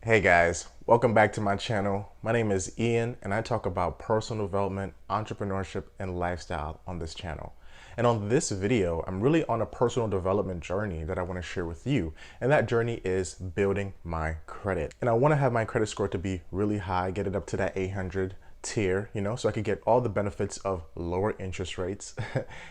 Hey guys, welcome back to my channel. My name is Ian and I talk about personal development, entrepreneurship, and lifestyle on this channel. And on this video, I'm really on a personal development journey that I want to share with you. And that journey is building my credit. And I want to have my credit score to be really high, get it up to that 800 tier, so I could get all the benefits of lower interest rates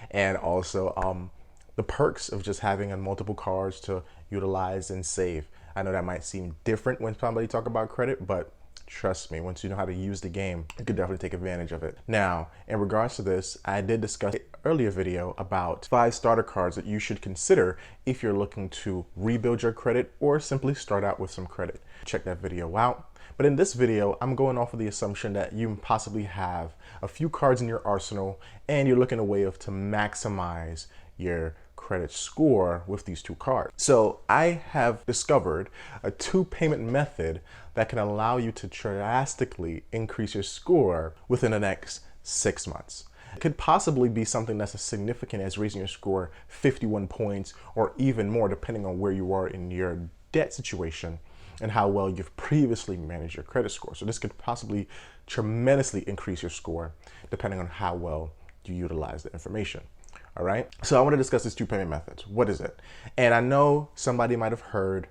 and also the perks of just having multiple cards to utilize and save. I know that might seem different when somebody talk about credit, but trust me, once you know how to use the game, you could definitely take advantage of it. Now, in regards to this, I did discuss in an earlier video about 5 starter cards that you should consider if you're looking to rebuild your credit or simply start out with some credit. Check that video out. But in this video, I'm going off of the assumption that you possibly have a few cards in your arsenal and you're looking a way to maximize your credit score with these 2 cards. So I have discovered a 2 payment method that can allow you to drastically increase your score within the next 6 months. It could possibly be something that's as significant as raising your score 51 points or even more, depending on where you are in your debt situation and how well you've previously managed your credit score. So this could possibly tremendously increase your score depending on how well you utilize the information. All right, so I want to discuss these 2 payment methods. What is it? And I know somebody might have heard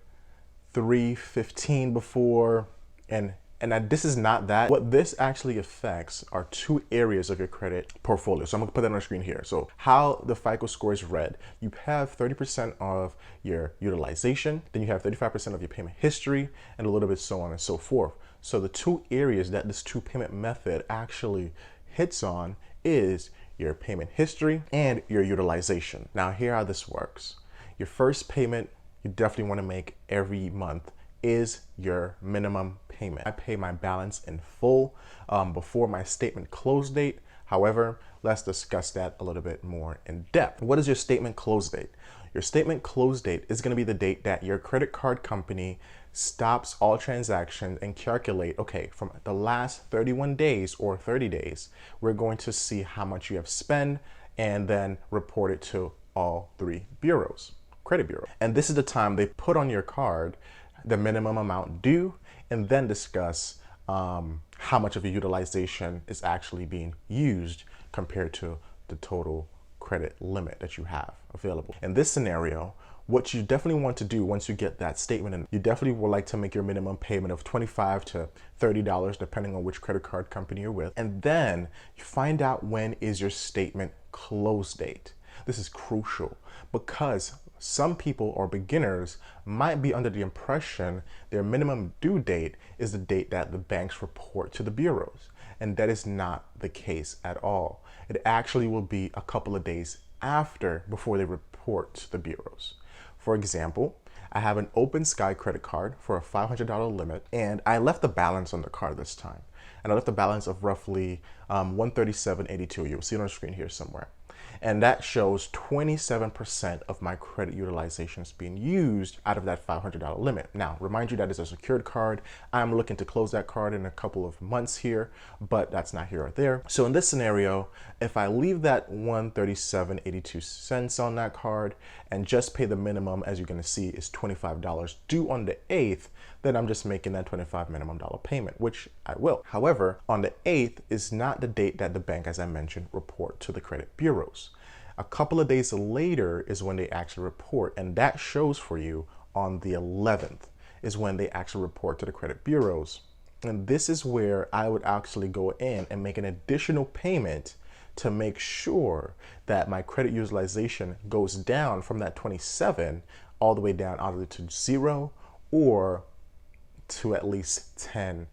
315 before, and this is not that. What this actually affects are 2 areas of your credit portfolio. So I'm gonna put that on the screen here. So how the FICO score is read, you have 30% of your utilization, then you have 35% of your payment history, and a little bit so on and so forth. So the 2 areas that this 2 payment method actually hits on is your payment history and your utilization. Now, here how this works. Your first payment you definitely want to make every month is your minimum payment. I pay my balance in full before my statement close date. However, let's discuss that a little bit more in depth. What is your statement close date? Your statement close date is going to be the date that your credit card company stops all transactions and calculate, okay, from the last 31 days or 30 days, we're going to see how much you have spent and then report it to all 3 bureaus, credit bureau. And this is the time they put on your card the minimum amount due and then discuss how much of your utilization is actually being used compared to the total credit limit that you have available. In this scenario, what you definitely want to do once you get that statement, and you definitely would like to make your minimum payment of $25 to $30 depending on which credit card company you're with, and then you find out when is your statement close date. This is crucial because some people or beginners might be under the impression their minimum due date is the date that the banks report to the bureaus, and that is not the case at all. It actually will be a couple of days after before they report to the bureaus. For example, I have an Open Sky credit card for a $500 limit, and I left the balance on the card this time. And I left a balance of roughly $137.82. You'll see it on the screen here somewhere. And that shows 27% of my credit utilization is being used out of that $500 limit. Now, remind you that it's a secured card. I'm looking to close that card in a couple of months here, but that's not here or there. So in this scenario, if I leave that $137.82 on that card and just pay the minimum, as you're gonna see, is $25 due on the 8th, then I'm just making that $25 minimum payment, which I will. However, on the 8th is not the date that the bank, as I mentioned, report to the credit bureaus. A couple of days later is when they actually report, and that shows for you on the 11th is when they actually report to the credit bureaus. And this is where I would actually go in and make an additional payment to make sure that my credit utilization goes down from that 27 all the way down either to 0 or to at least 10%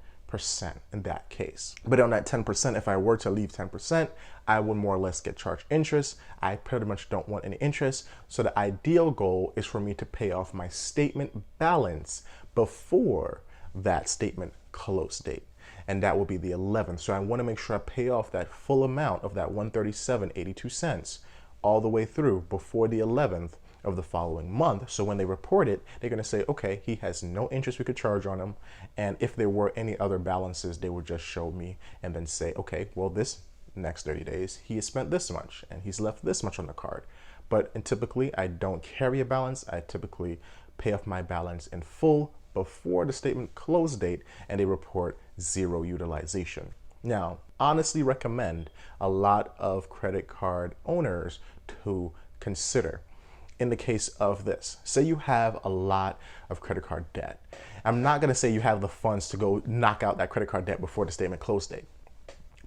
in that case. But on that 10%, if I were to leave 10%, I would more or less get charged interest. I pretty much don't want any interest. So the ideal goal is for me to pay off my statement balance before that statement close date. And that will be the 11th. So I want to make sure I pay off that full amount of that $137.82 all the way through before the 11th of the following month. So when they report it, they're going to say, okay, he has no interest we could charge on him. And if there were any other balances, they would just show me and then say, okay, well, this next 30 days, he has spent this much and he's left this much on the card. But typically I don't carry a balance. I typically pay off my balance in full before the statement close date and they report zero utilization. Now, honestly recommend a lot of credit card owners to consider. In the case of this, say you have a lot of credit card debt. I'm not going to say you have the funds to go knock out that credit card debt before the statement close date.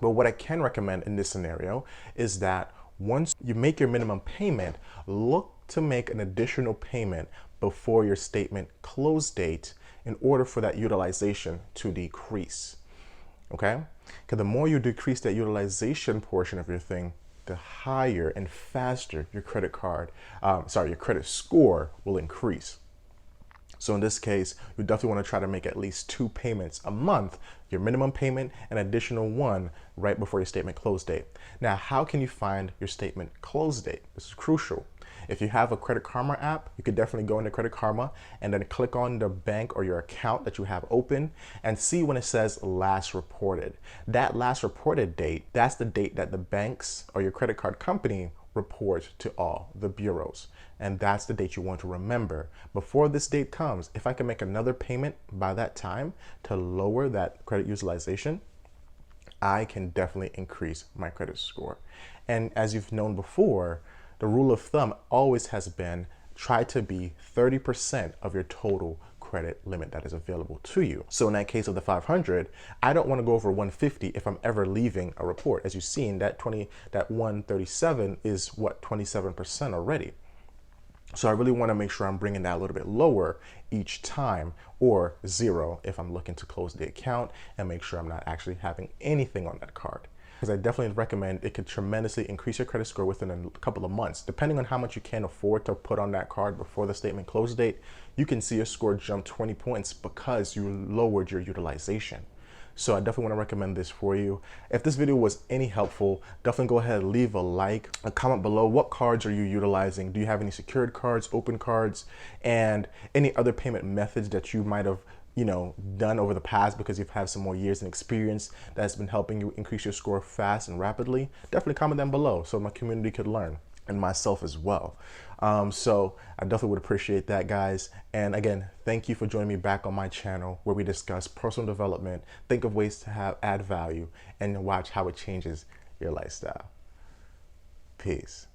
But what I can recommend in this scenario is that once you make your minimum payment, look to make an additional payment before your statement close date in order for that utilization to decrease. Okay? Because the more you decrease that utilization portion of your thing, the higher and faster your credit score will increase. So in this case, you definitely want to try to make at least 2 payments a month, your minimum payment, an additional one right before your statement close date. Now, how can you find your statement close date? This is crucial. If you have a Credit Karma app, you could definitely go into Credit Karma and then click on the bank or your account that you have open and see when it says last reported. That last reported date, that's the date that the banks or your credit card company report to all the bureaus. And that's the date you want to remember. Before this date comes, if I can make another payment by that time to lower that credit utilization, I can definitely increase my credit score. And as you've known before, the rule of thumb always has been try to be 30% of your total credit limit that is available to you. So in that case of the 500, I don't want to go over 150 if I'm ever leaving a report. As you've seen, that 137 is what, 27% already. So I really want to make sure I'm bringing that a little bit lower each time, or zero if I'm looking to close the account and make sure I'm not actually having anything on that card. Because I definitely recommend it could tremendously increase your credit score within a couple of months. Depending on how much you can afford to put on that card before the statement close date, you can see your score jump 20 points because you lowered your utilization. So I definitely want to recommend this for you. If this video was any helpful, definitely go ahead and leave a like, a comment below. What cards are you utilizing? Do you have any secured cards, open cards, and any other payment methods that you might have done over the past because you've had some more years and experience that's been helping you increase your score fast and rapidly? Definitely comment down below so my community could learn, and myself as well. So I definitely would appreciate that, guys. And again, thank you for joining me back on my channel where we discuss personal development, think of ways to add value, and watch how it changes your lifestyle. Peace.